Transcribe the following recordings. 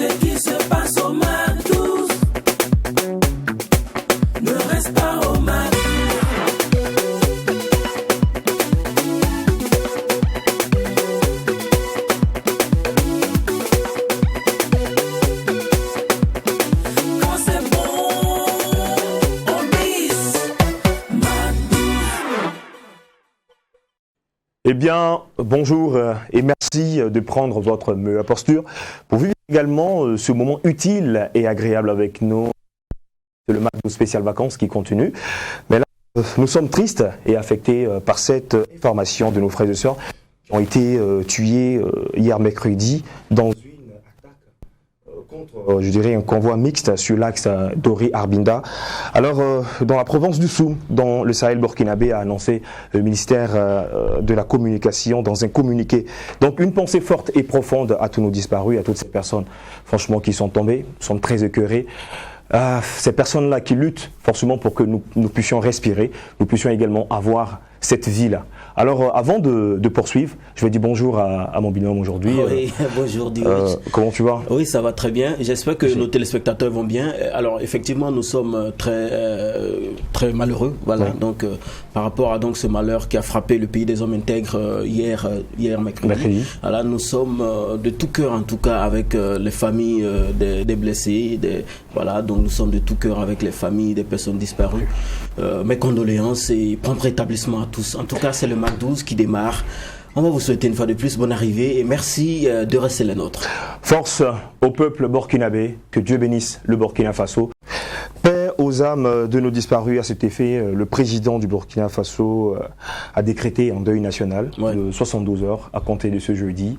Ce qui se passe au Mac 12 ne reste pas au Mac 12. Quand c'est bon, on bise Mac 12. Eh bien, bonjour et merci de prendre votre meilleure posture pour vivre également ce moment utile et agréable avec nous. C'est le Mac 12 spécial vacances qui continue. Mais là, nous sommes tristes et affectés par cette information de nos frères et sœurs qui ont été tués hier mercredi dans une attaque contre, je dirais, un convoi mixte sur l'axe Doré-Arbinda. Alors, dans la province du Soum, dans le Sahel burkinabé, a annoncé le ministère de la Communication dans un communiqué. Donc, une pensée forte et profonde à tous nos disparus, à toutes ces personnes, franchement, qui sont tombées, sont très écœurées. Ces personnes-là qui luttent forcément pour que nous puissions respirer, nous puissions également avoir cette vie-là. Alors, avant de poursuivre, je vais dire bonjour à mon binôme aujourd'hui. Oui, bonjour Dioïch. Comment tu vas? Oui, ça va très bien. J'espère que nos téléspectateurs vont bien. Alors, effectivement, nous sommes très malheureux. Voilà. Ouais. Donc, par rapport à donc ce malheur qui a frappé le pays des hommes intègres hier mercredi. Voilà, nous sommes de tout cœur, en tout cas, avec les familles des blessés. Voilà, donc nous sommes de tout cœur avec les familles des personnes disparues. Mes condoléances et prompt rétablissement à tous. En tout cas, c'est le Mac 12 qui démarre. On va vous souhaiter une fois de plus bonne arrivée et merci de rester les nôtres. Force au peuple burkinabé, que Dieu bénisse le Burkina Faso. Paix aux âmes de nos disparus. À cet effet, le président du Burkina Faso a décrété un deuil national de 72 heures à compter de ce jeudi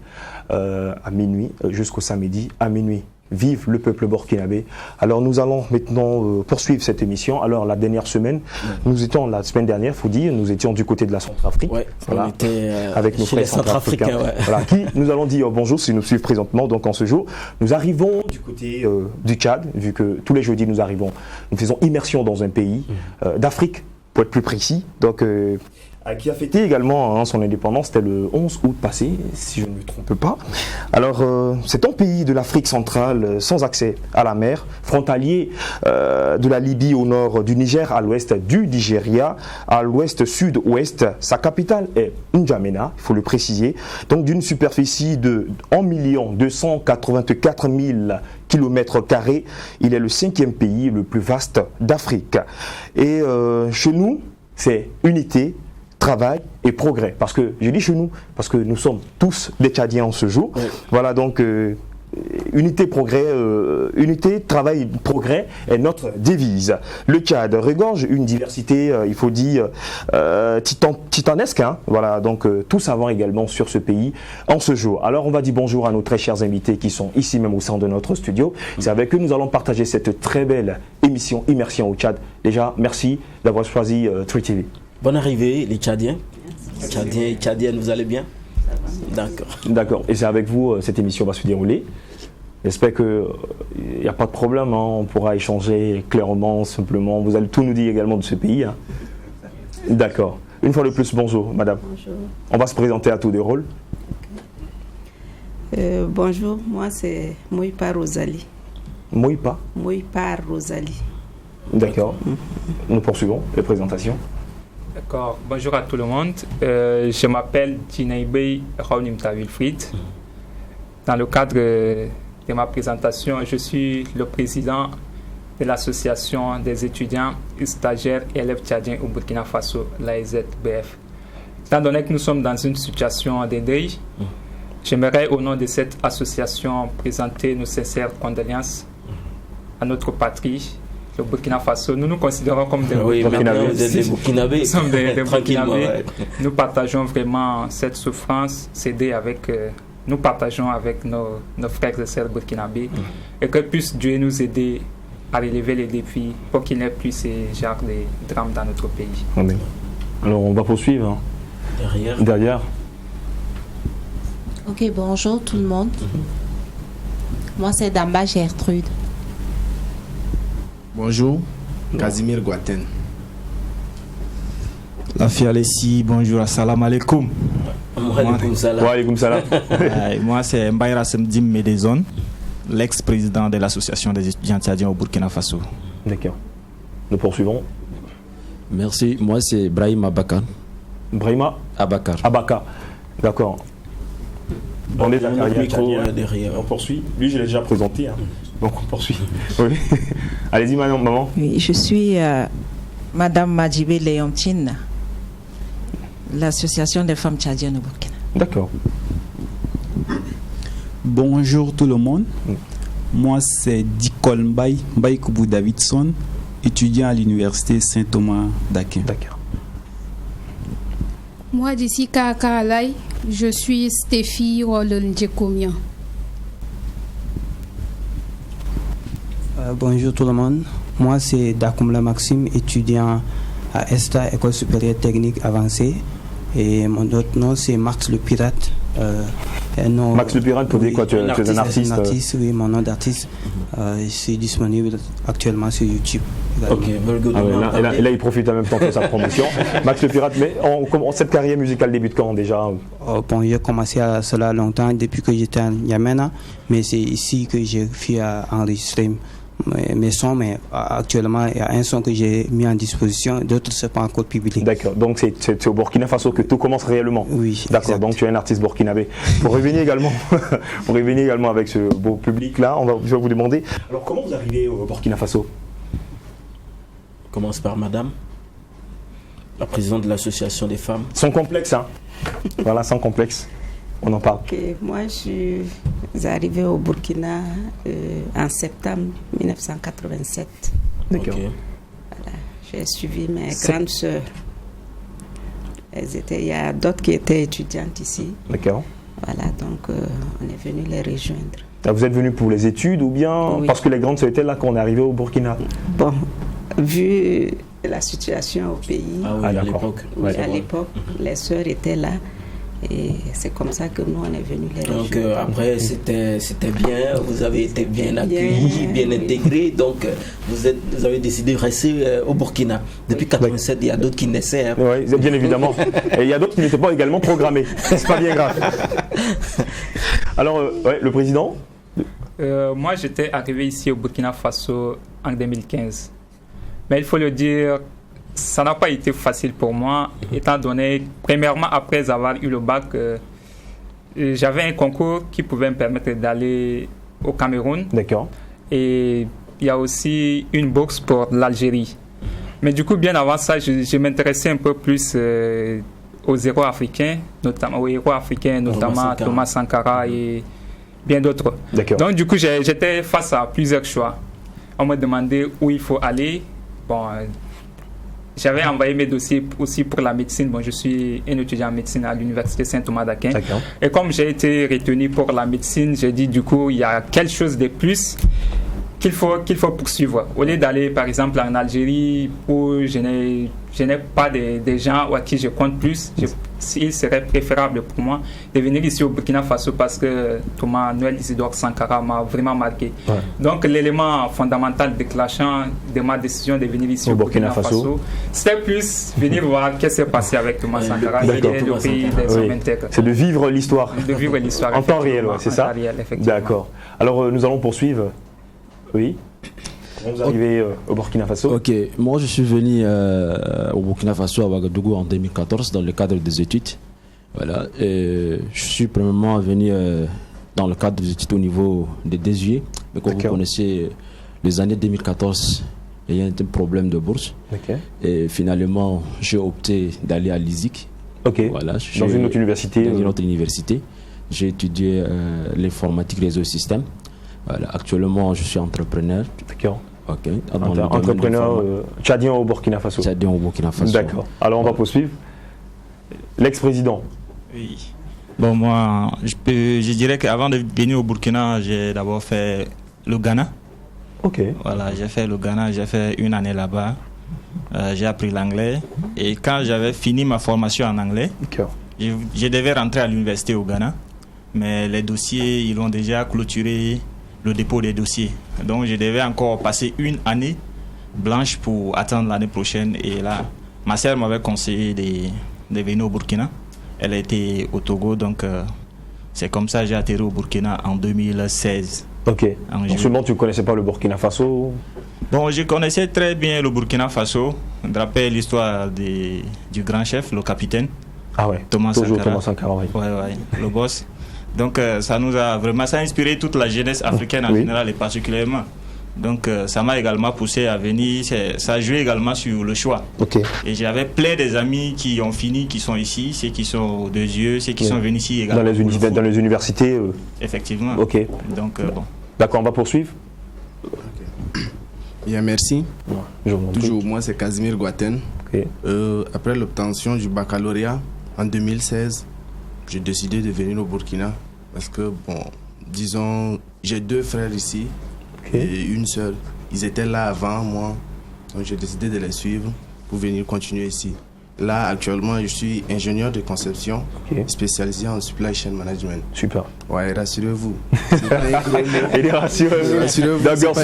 à minuit jusqu'au samedi à minuit. Vive le peuple burkinabé. Alors nous allons maintenant poursuivre cette émission. Alors la dernière semaine, la semaine dernière, faut dire, nous étions du côté de la Centrafrique. Ouais, voilà, on était avec nos frères centrafricains. Ouais. Voilà, qui nous allons dire bonjour si nous suivent présentement. Donc en ce jour, nous arrivons du côté du Tchad, vu que tous les jeudis nous faisons immersion dans un pays d'Afrique, pour être plus précis. Donc qui a fêté également son indépendance, c'était le 11 août passé, si je ne me trompe pas. Alors, c'est un pays de l'Afrique centrale sans accès à la mer, frontalier de la Libye au nord du Niger, à l'ouest du Nigeria, à l'ouest sud-ouest. Sa capitale est N'Djamena, il faut le préciser, donc d'une superficie de 1 284 000 km². Il est le 5e pays le plus vaste d'Afrique. Et chez nous, c'est unité, travail et progrès. Parce que, je dis chez nous, parce que nous sommes tous des Tchadiens en ce jour. Oui. Voilà, donc, unité, progrès, unité, travail, progrès est notre devise. Le Tchad regorge une diversité, il faut dire, titanesque. Hein, voilà, donc, tout savoir également sur ce pays en ce jour. Alors, on va dire bonjour à nos très chers invités qui sont ici même au sein de notre studio. C'est avec eux que nous allons partager cette très belle émission Immersion au Tchad. Déjà, merci d'avoir choisi Tri TV. Bonne arrivée, les Tchadiens. Tchadiens et Tchadiennes, vous allez bien? D'accord. D'accord. Et c'est avec vous, cette émission va se dérouler. J'espère qu'il n'y a pas de problème. Hein. On pourra échanger clairement, simplement. Vous allez tout nous dire également de ce pays. Hein. D'accord. Une fois de plus, bonjour, madame. Bonjour. On va se présenter à tour de rôle. Bonjour, moi c'est Moïpa Rosalie. Moïpa? Moïpa Rosalie. D'accord. Nous poursuivons les présentations. D'accord, bonjour à tout le monde. Je m'appelle Dinaïbey Raounimta Wilfried. Dans le cadre de ma présentation, je suis le président de l'association des étudiants, stagiaires et élèves tchadiens au Burkina Faso, l'AEZBF. Étant donné que nous sommes dans une situation de deuil, j'aimerais au nom de cette association présenter nos sincères condoléances à notre patrie, le Burkina Faso. Nous nous considérons comme des Burkinabés. Nous sommes des Burkinabés. Ouais. Nous partageons vraiment cette souffrance, nous partageons avec nos frères et sœurs burkinabés et que puisse Dieu nous aider à relever les défis pour qu'il n'y ait plus ces genres de drames dans notre pays. Amen. Alors on va poursuivre. Hein. Derrière. Ok, bonjour tout le monde. Moi c'est Damba Gertrude. Bonjour, Casimir Guaten. La fille Alessi, bonjour, assalamu alaikum. Wa alaikum salam. Wa alaikum salam. Moi c'est Mbaïra Semdim Medezon. l'ex-président de l'association des étudiants tchadiens au Burkina Faso. D'accord. Nous poursuivons. Merci, moi c'est Brahim Abakar. Brahima Abakar. Abaka. D'accord. On est derrière. On poursuit. Lui, je l'ai déjà présenté. Hein. Donc on poursuit. Oui. Allez-y, maman. Oui, je suis Madame Madjibé Léontine, l'association des femmes tchadiennes au Burkina. D'accord. Bonjour tout le monde. Moi c'est Dikol Mbaye Koubou Davidson, étudiant à l'université Saint-Thomas d'Aquin. D'accord. Moi d'ici Kakalai, je suis Stéphie Rolendjekomian. Bonjour tout le monde. Moi c'est Dakoumla Maxime, étudiant à ESTA, École supérieure technique avancée. Et mon autre nom c'est Max le Pirate. Max le Pirate, pour dire quoi, tu es un artiste. Oui, mon nom d'artiste. Je suis disponible actuellement sur YouTube. Ok, very good. Et là, il profite en même temps de sa promotion. Max le Pirate, mais cette carrière musicale débute quand déjà? Bon, j'ai commencé à cela longtemps, depuis que j'étais à N'Djamena, mais c'est ici que j'ai fait enregistrer mes sons, mais actuellement il y a un son que j'ai mis en disposition, d'autres ne sont pas encore publiés. D'accord, donc c'est au Burkina Faso que tout commence réellement. Oui. D'accord, donc tu es un artiste burkinabé. Pour revenir également avec ce beau public là, je vais vous demander, alors comment vous arrivez au Burkina Faso? On commence par madame, la présidente de l'association des femmes. Sans complexe, hein. Voilà, sans complexe. On en parle. Okay. Moi, je suis arrivée au Burkina en septembre 1987. D'accord. Okay. Voilà. J'ai suivi mes grandes sœurs. Il y a d'autres qui étaient étudiantes ici. D'accord. Voilà, donc on est venu les rejoindre. Vous êtes venu pour les études ou bien parce que les grandes sœurs étaient là quand on est arrivé au Burkina? Bon, vu la situation au pays, à l'époque, à l'époque, les sœurs étaient là. Et c'est comme ça que nous, on est venus les rejoindre. Donc après, c'était bien, vous avez été bien accueillis, bien intégrés. Donc vous avez décidé de rester au Burkina. Depuis 1987, il y a d'autres qui naissaient. Hein. Oui, bien évidemment. Et il y a d'autres qui n'étaient pas également programmés. C'est pas bien grave. Alors, le président? Moi, j'étais arrivé ici au Burkina Faso en 2015. Mais il faut le dire, ça n'a pas été facile pour moi, étant donné, premièrement, après avoir eu le bac, j'avais un concours qui pouvait me permettre d'aller au Cameroun. D'accord. Et il y a aussi une bourse pour l'Algérie. Mais du coup, bien avant ça, je m'intéressais un peu plus aux héros africains, notamment Thomas Sankara et bien d'autres. Donc du coup, j'étais face à plusieurs choix. On me demandait où il faut aller. Bon, j'avais envoyé mes dossiers aussi pour la médecine. Bon, je suis un étudiant en médecine à l'université Saint-Thomas d'Aquin. Et comme j'ai été retenu pour la médecine, j'ai dit du coup, il y a quelque chose de plus qu'il faut poursuivre. Au lieu d'aller par exemple en Algérie où je n'ai pas des gens à qui je compte plus, il serait préférable pour moi de venir ici au Burkina Faso parce que Thomas Noël Isidore Sankara m'a vraiment marqué. Ouais. Donc l'élément fondamental déclenchant de ma décision de venir ici au Burkina Faso, c'était plus venir voir ce qui s'est passé avec Thomas Sankara et le pays des hommes intègres. C'est de vivre l'histoire. De vivre l'histoire. En temps réel, c'est ça? En temps réel, effectivement. D'accord. Alors nous allons poursuivre. Oui. Comment vous arrivez au Burkina Faso? Ok, moi je suis venu au Burkina Faso à Ouagadougou en 2014 dans le cadre des études. Voilà, et je suis premièrement venu dans le cadre des études au niveau des DSUE. Mais comme vous connaissez, les années 2014, il y a eu un problème de bourse. Et finalement, j'ai opté d'aller à l'ISIC. Voilà, dans une autre université. Dans une autre université. J'ai étudié l'informatique réseau système. Voilà, actuellement, je suis entrepreneur. D'accord. Ok. Entrepreneur tchadien au Burkina Faso. Tchadien au Burkina Faso. D'accord. Alors, on va poursuivre. L'ex-président. Oui. Bon, moi, je dirais qu'avant de venir au Burkina, j'ai d'abord fait le Ghana. Ok. Voilà, j'ai fait le Ghana, j'ai fait une année là-bas. J'ai appris l'anglais. Et quand j'avais fini ma formation en anglais, je devais rentrer à l'université au Ghana. Mais les dossiers, ils ont déjà clôturé le dépôt des dossiers. Donc je devais encore passer une année blanche pour attendre l'année prochaine. Et là, ma sœur m'avait conseillé de venir au Burkina. Elle était au Togo, donc c'est comme ça que j'ai atterri au Burkina en 2016. Ok. Donc seulement tu ne connaissais pas le Burkina Faso? Bon, je connaissais très bien le Burkina Faso. Je me rappelle l'histoire du grand chef, le capitaine. Ah ouais, Thomas Sankara. Oui. Ouais, le boss. Donc ça nous a vraiment inspiré toute la jeunesse africaine en général et particulièrement. Donc ça m'a également poussé à venir. Ça a joué également sur le choix. Okay. Et j'avais plein des amis qui ont fini, qui sont ici, ceux qui sont aux deux yeux, ceux qui sont venus ici également. Dans les universités Effectivement. Ok. Donc bon. D'accord, on va poursuivre. Bien, merci. Toujours, moi c'est Casimir Gouaten. Okay. Après l'obtention du baccalauréat en 2016, j'ai décidé de venir au Burkina parce que, bon, disons, j'ai 2 frères ici et une sœur. Ils étaient là avant moi, donc j'ai décidé de les suivre pour venir continuer ici. Là, actuellement, je suis ingénieur de conception spécialisé en supply chain management. Super. Ouais, rassurez-vous. C'est pas un gros mot. Et rassurez-vous. D'accord,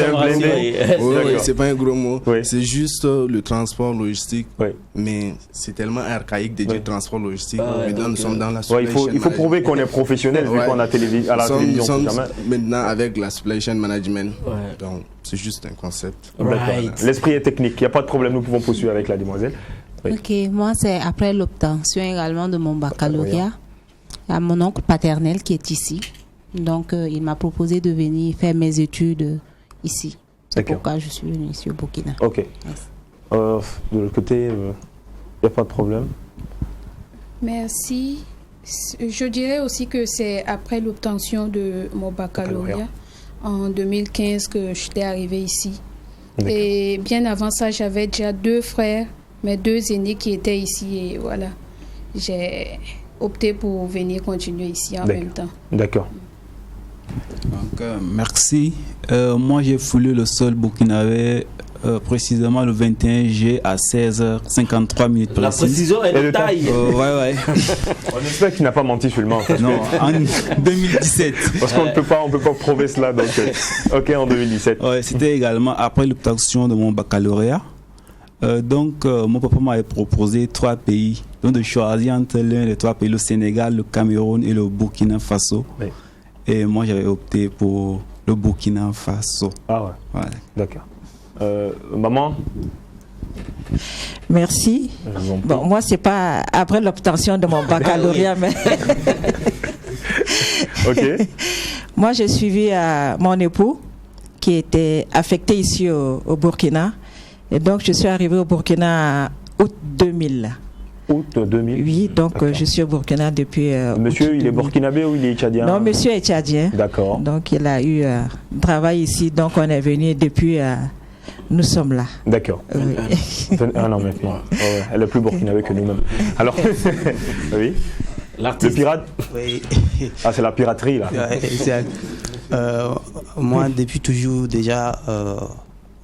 c'est pas un gros mot. Oui. C'est juste le transport logistique. Oui. Mais c'est tellement archaïque de dire transport logistique. Maintenant, nous sommes dans la supply chain. Il faut prouver qu'on est professionnel vu qu'on a à la télévision. Nous sommes maintenant avec la supply chain management. Donc, c'est juste un concept. Right. L'esprit est technique. Il n'y a pas de problème. Nous pouvons poursuivre avec la demoiselle. Oui. Ok, moi c'est après l'obtention également de mon baccalauréat à mon oncle paternel qui est ici. Donc il m'a proposé de venir faire mes études ici. C'est pourquoi je suis venue ici au Burkina. Ok. Yes. De l'autre côté, il n'y a pas de problème. Merci. Je dirais aussi que c'est après l'obtention de mon baccalauréat en 2015 que j'étais arrivée ici. Et bien avant ça, j'avais déjà 2 frères, mes 2 aînés qui étaient ici et voilà, j'ai opté pour venir continuer ici en même temps. D'accord. Donc, merci. Moi, j'ai foulé le sol burkinabé précisément le 21 juillet à 16h53 minutes. La précision est de taille. Ouais. On espère qu'il n'a pas menti seulement. Non, en 2017. Parce qu'on ne peut pas prouver cela. Donc, ok, en 2017. Ouais, c'était également après l'obtention de mon baccalauréat. Donc, mon papa m'avait proposé 3 pays. Donc, de choisir entre l'un des 3 pays, le Sénégal, le Cameroun et le Burkina Faso. Oui. Et moi, j'avais opté pour le Burkina Faso. Ah ouais. D'accord. Maman? Merci. Bon, moi, c'est pas après l'obtention de mon baccalauréat, mais. Ok. Moi, j'ai suivi mon époux qui était affecté ici au Burkina. Et donc, je suis arrivée au Burkina en août 2000. Août 2000? Oui, donc je suis au Burkina depuis. Monsieur, il est burkinabé ou il est tchadien? Non, monsieur est tchadien. D'accord. Donc, il a eu un travail ici. Donc, on est venu depuis. Nous sommes là. D'accord. Oui. 21 ans maintenant. Oh, ouais. Elle est plus burkinabé que nous-mêmes. Alors, oui. Le pirate? Oui. Ah, c'est la piraterie, là. Moi, depuis toujours, déjà,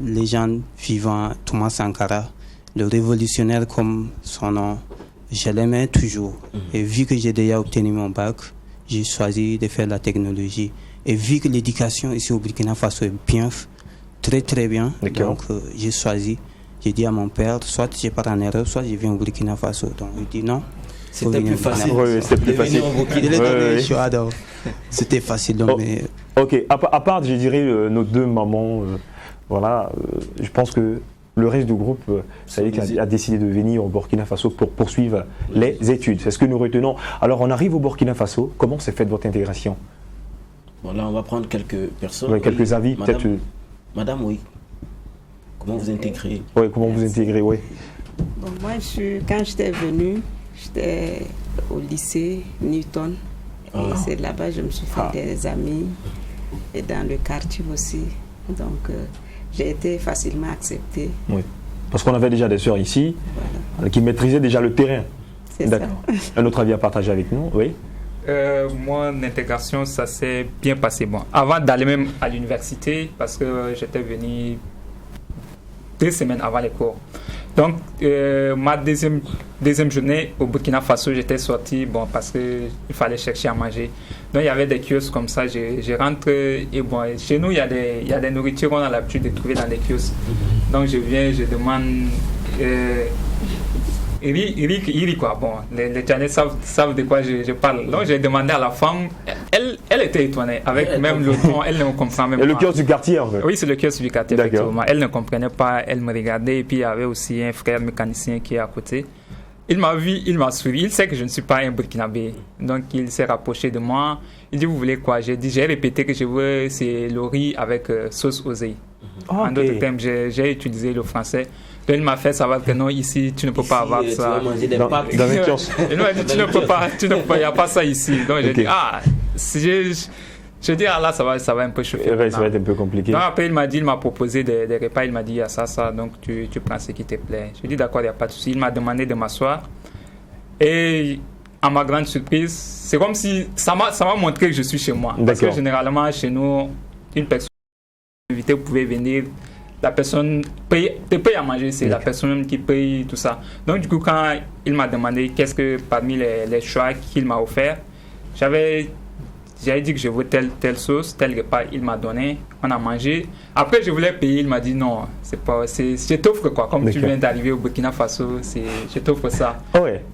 les gens vivant Thomas Sankara, le révolutionnaire comme son nom, je l'aimais toujours. Et vu que j'ai déjà obtenu mon bac, j'ai choisi de faire la technologie. Et vu que l'éducation ici au Burkina Faso est bien, très très bien, donc j'ai choisi. J'ai dit à mon père, soit je pars en Europe, soit je viens au Burkina Faso. Donc il dit non. C'était plus facile. Oui, c'était plus facile. C'était facile. Donc, mais... Ok, à part, je dirais, nos 2 mamans, voilà, je pense que le reste du groupe, ça y est, a décidé de venir au Burkina Faso pour poursuivre les études. C'est ce que nous retenons. Alors, on arrive au Burkina Faso. Comment s'est faite votre intégration? Bon, là, on va prendre quelques personnes. Ouais, quelques avis, Madame, peut-être. Madame, oui. Comment vous intégrez? Oui, comment vous intégrez, oui. Bon, moi, quand j'étais venue, j'étais au lycée Newton. Et c'est là-bas que je me suis fait des amis. Et dans le quartier aussi. Donc, j'ai été facilement acceptée. Oui. Parce qu'on avait déjà des sœurs ici qui maîtrisaient déjà le terrain. C'est ça. Un autre avis à partager avec nous? Oui. Moi, l'intégration, ça s'est bien passé. Bon, avant d'aller même à l'université, parce que j'étais venu 2 semaines avant les cours. Donc, ma deuxième journée au Burkina Faso, j'étais sorti parce qu'il fallait chercher à manger. Donc, il y avait des kiosques comme ça. Je rentre et bon, chez nous, il y a des nourritures qu'on a l'habitude de trouver dans les kiosques. Donc, je viens, je demande... Iri quoi. Bon, les Tchadiens savent de quoi je parle. Donc j'ai demandé à la femme, elle était étonnée. Avec même le nom, elle ne comprend même pas. Et le kiosque du quartier, en fait? Oui, c'est le kiosque du quartier, effectivement. Elle ne comprenait pas, elle me regardait. Et puis, il y avait aussi un frère mécanicien qui est à côté. Il m'a vu, il m'a suivi. Il sait que je ne suis pas un Burkinabé. Donc, il s'est rapproché de moi. Il dit, vous voulez quoi? J'ai répété que je veux, c'est le riz avec sauce oseille. En d'autres termes, j'ai utilisé le français. Donc, il m'a fait savoir que non, ici, tu ne peux pas avoir ça. Dans un kiosque. Et non, il dit, tu ne peux pas, il n'y a pas ça ici. Donc, j'ai dit, je dis, là, ça va un peu chauffer. Ouais, ça va être un peu compliqué. Donc, après, il m'a proposé des repas. Il m'a dit, il y a ça, donc tu prends ce qui te plaît. Je dis, d'accord, il n'y a pas de souci. Il m'a demandé de m'asseoir. Et à ma grande surprise, c'est comme si ça m'a montré que je suis chez moi. Parce que généralement, chez nous, une personne invitée, vous pouvez venir, la personne te paye à manger, c'est la personne qui paye tout ça. Donc, du coup, quand il m'a demandé qu'est-ce que parmi les choix qu'il m'a offert, j'avais dit que je veux telle sauce, tel repas, il m'a donné, on a mangé. Après, je voulais payer, il m'a dit non, je t'offre quoi, comme tu viens d'arriver au Burkina Faso, je t'offre ça.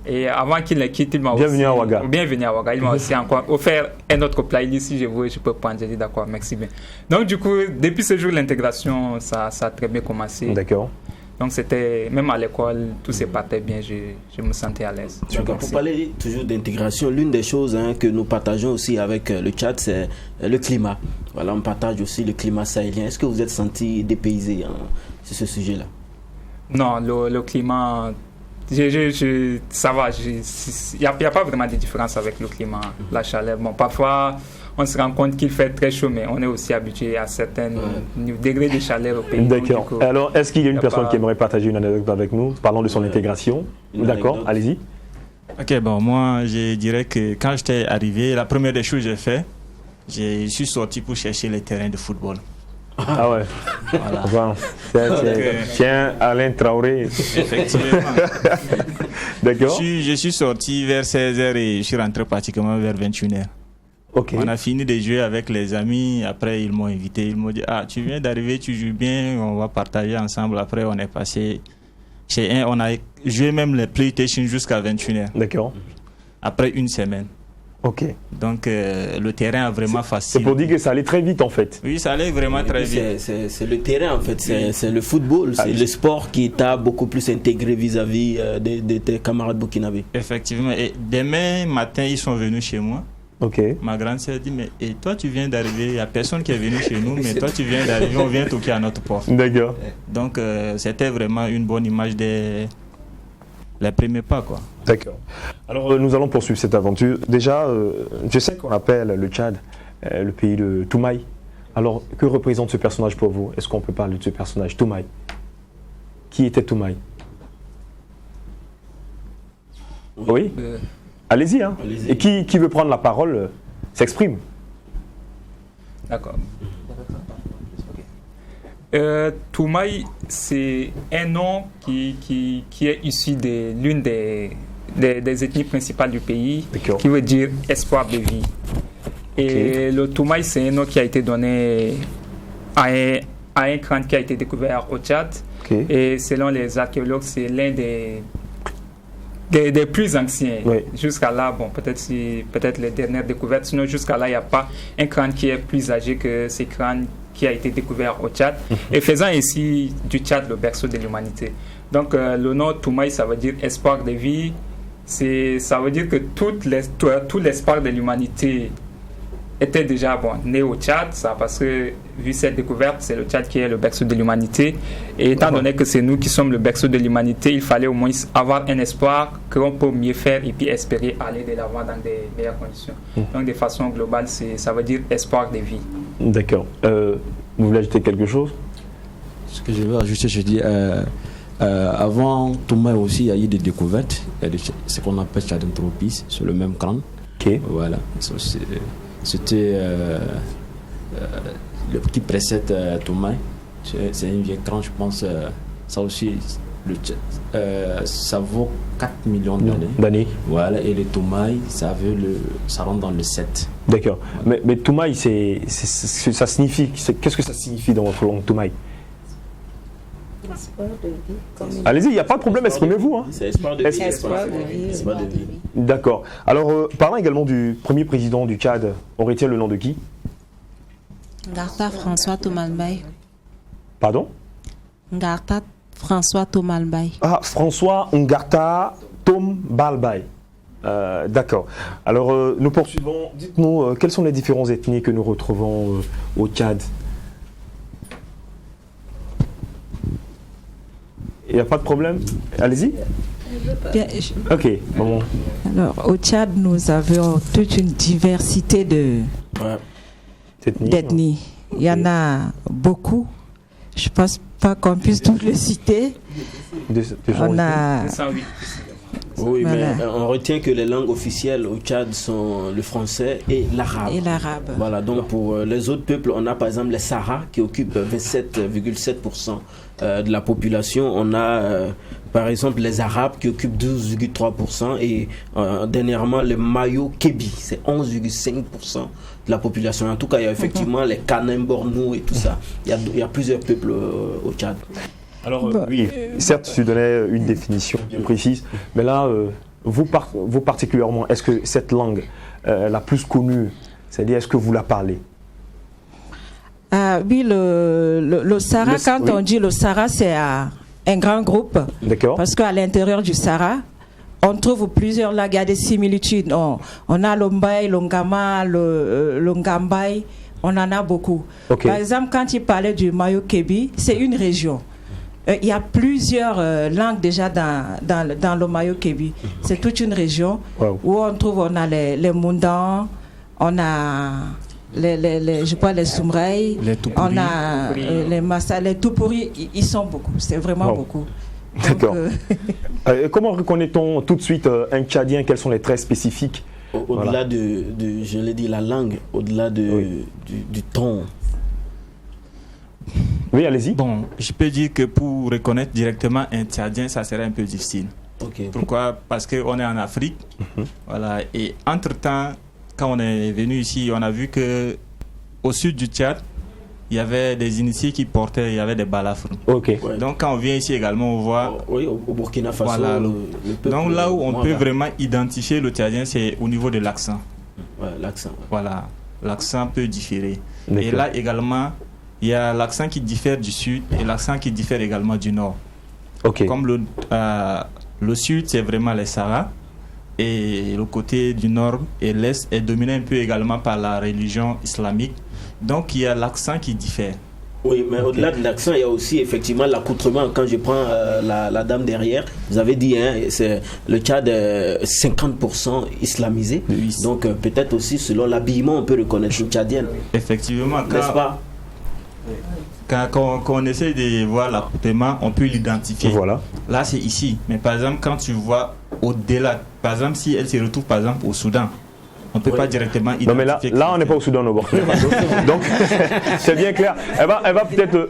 Et avant qu'il ne quitte, il m'a aussi... Bienvenue à Ouaga. Bienvenue à Ouaga. Il m'a aussi encore offert un autre plat. Il dit si je veux, je peux prendre. J'ai dit d'accord, merci bien. Donc du coup, depuis ce jour, l'intégration, ça a très bien commencé. D'accord. Donc c'était, même à l'école, tout se partait bien, je me sentais à l'aise. Pour parler toujours d'intégration, l'une des choses que nous partageons aussi avec le Tchad, c'est le climat. Voilà, on partage aussi le climat sahélien. Est-ce que vous êtes senti dépaysé sur ce sujet-là? Non, le climat, ça va, il n'y a pas vraiment de différence avec le climat, la chaleur. Bon, parfois, on se rend compte qu'il fait très chaud, mais on est aussi habitué à certains degrés de chaleur au pays. D'accord. Alors, est-ce qu'il y a une personne qui aimerait partager une anecdote avec nous, parlant de son intégration? D'accord, allez-y. Ok, bon, moi, je dirais que quand j'étais arrivé, la première des choses que j'ai fait, je suis sorti pour chercher les terrains de football. Ah ouais. Voilà. Tiens, Alain Traoré. Effectivement. D'accord. Je suis sorti vers 16h et je suis rentré pratiquement vers 21h. Okay. On a fini de jouer avec les amis. Après, ils m'ont invité. Ils m'ont dit, tu viens d'arriver, tu joues bien, on va partager ensemble. Après, on est passé chez un. On a joué même les PlayStation jusqu'à 21h. D'accord. Après une semaine. Ok. Donc, le terrain a vraiment facilité. C'est pour dire que ça allait très vite, en fait. Oui, ça allait vraiment très vite. C'est le terrain, en fait. C'est le football. C'est le sport qui t'a beaucoup plus intégré vis-à-vis de tes camarades burkinabés. Effectivement. Et demain matin, ils sont venus chez moi. Okay. Ma grande sœur dit, mais et toi tu viens d'arriver, il n'y a personne qui est venu chez nous, mais toi tu viens d'arriver, on vient toquer à notre porte. D'accord. Donc c'était vraiment une bonne image des les premiers pas, quoi. D'accord. Alors nous allons poursuivre cette aventure. Déjà, je sais qu'on appelle le Tchad le pays de Toumaï. Alors que représente ce personnage pour vous? Est-ce qu'on peut parler de ce personnage, Toumaï? Qui était Toumaï? Oui. Allez-y, hein. Et qui veut prendre la parole s'exprime. D'accord. Toumaï, c'est un nom qui est issu de l'une des ethnies principales du pays, qui veut dire espoir de vie. Et le Toumaï, c'est un nom qui a été donné à un crâne qui a été découvert au Tchad. Et selon les archéologues, c'est l'un des plus anciens. Oui. Jusqu'à là, bon, peut-être les dernières découvertes, sinon jusqu'à là, il n'y a pas un crâne qui est plus âgé que ces crânes qui a été découvert au Tchad, et faisant ici du Tchad le berceau de l'humanité. Donc le nom Toumaï, ça veut dire espoir de vie. Ça veut dire que tout l'espoir de l'humanité était déjà né au Tchad, ça, parce que vu cette découverte, c'est le Tchad qui est le berceau de l'humanité. Et étant donné que c'est nous qui sommes le berceau de l'humanité, il fallait au moins avoir un espoir qu'on peut mieux faire et puis espérer aller de l'avant dans des meilleures conditions. Donc de façon globale, ça veut dire espoir de vie. D'accord. Vous voulez ajouter quelque chose? Ce que je veux ajouter, je dis, avant Toumaï aussi, il y a eu des découvertes. Il y a ce qu'on appelle Tchadentropis, sur le même crâne. Voilà. C'était le qui précède Toumaï. C'est un vieux crâne, je pense. Ça aussi, ça vaut 4 millions d'années. Voilà, et le Toumaï, ça rentre dans le 7. D'accord. Mais Toumaï, ça signifie. Qu'est-ce que ça signifie dans votre langue, Toumaï? Allez-y, il n'y a pas de problème, exprimez-vous. Hein. C'est espoir de vie. Espoir de vie. Espoir de vie. D'accord. Alors, parlant également du premier président du Tchad, on retient le nom de qui? Ngarta François Tomalbaye. Pardon? Ngarta François Tomalbaye. Ah, François Ngarta Tomalbaye. D'accord. Alors, nous poursuivons. Dites-nous, quelles sont les différentes ethnies que nous retrouvons au Tchad? Il n'y a pas de problème? Allez-y. Bien, Ok, bon. Alors, au Tchad, nous avons toute une diversité d'ethnies. Il y en a beaucoup. Je ne pense pas qu'on puisse tous les citer. On a... Oui, Voilà. mais on retient que les langues officielles au Tchad sont le français et l'arabe. Et l'arabe. Voilà, donc pour les autres peuples, on a par exemple les Sahara qui occupent 27,7% de la population. On a par exemple les Arabes qui occupent 12,3% et dernièrement les Mayo Kébi, c'est 11,5% de la population. En tout cas, il y a effectivement les Kanem, Bornou et tout ça. Il y a plusieurs peuples au Tchad. Alors, oui, certes, tu donnais une définition bien précise, mais là, vous particulièrement, est-ce que cette langue la plus connue, c'est-à-dire, est-ce que vous la parlez? Oui, le Sahara, quand on dit le Sahara, c'est un grand groupe. D'accord. Parce qu'à l'intérieur du Sahara, on trouve plusieurs langues, il y a des similitudes. On a l'Ombaï, l'Ongama, le Ngambaï, on en a beaucoup. Okay. Par exemple, quand il parlait du Mayo Kébi, c'est une région. Il y a plusieurs langues déjà dans le Mayo Kébi. C'est toute une région où on a les Mundans, on a les Soumraï, on a les Massa, les Tupuri, ils sont beaucoup, c'est vraiment beaucoup. D'accord. Comment reconnaît-on tout de suite un Tchadien? Quels sont les traits spécifiques? Au-delà de, je l'ai dit, la langue, au-delà du ton. Oui, allez-y. Bon, je peux dire que pour reconnaître directement un Tchadien, ça serait un peu difficile. Okay. Pourquoi? Parce qu'on est en Afrique. Voilà. Et entre-temps, quand on est venu ici, on a vu que au sud du Tchad, il y avait des initiés qui portaient, il y avait des balafres. Okay. Ouais. Donc quand on vient ici également, on voit... Oui, au Burkina Faso. Voilà, le peuple, donc là où on peut vraiment identifier le Tchadien, c'est au niveau de l'accent. Ouais, l'accent. Ouais. Voilà, l'accent peut différer. Et là également, il y a l'accent qui diffère du sud et l'accent qui diffère également du nord. Okay. Comme le sud, c'est vraiment les Sahara. Et le côté du nord et l'est est dominé un peu également par la religion islamique. Donc il y a l'accent qui diffère. Oui, mais au-delà de l'accent, il y a aussi effectivement l'accoutrement. Quand je prends la dame derrière, vous avez dit, hein, c'est le Tchad 50% islamisé. Oui. Donc peut-être aussi selon l'habillement, on peut reconnaître une Tchadienne. Effectivement, n'est-ce pas? Quand on essaie de voir l'accoutrement, on peut l'identifier. Voilà. Là, c'est ici. Mais par exemple, quand tu vois au-delà, par exemple, si elle se retrouve par exemple au Soudan, on ne peut pas directement identifier. Non, mais là on n'est pas au Soudan, au Burkina Faso. Donc, c'est bien clair. Elle va peut-être.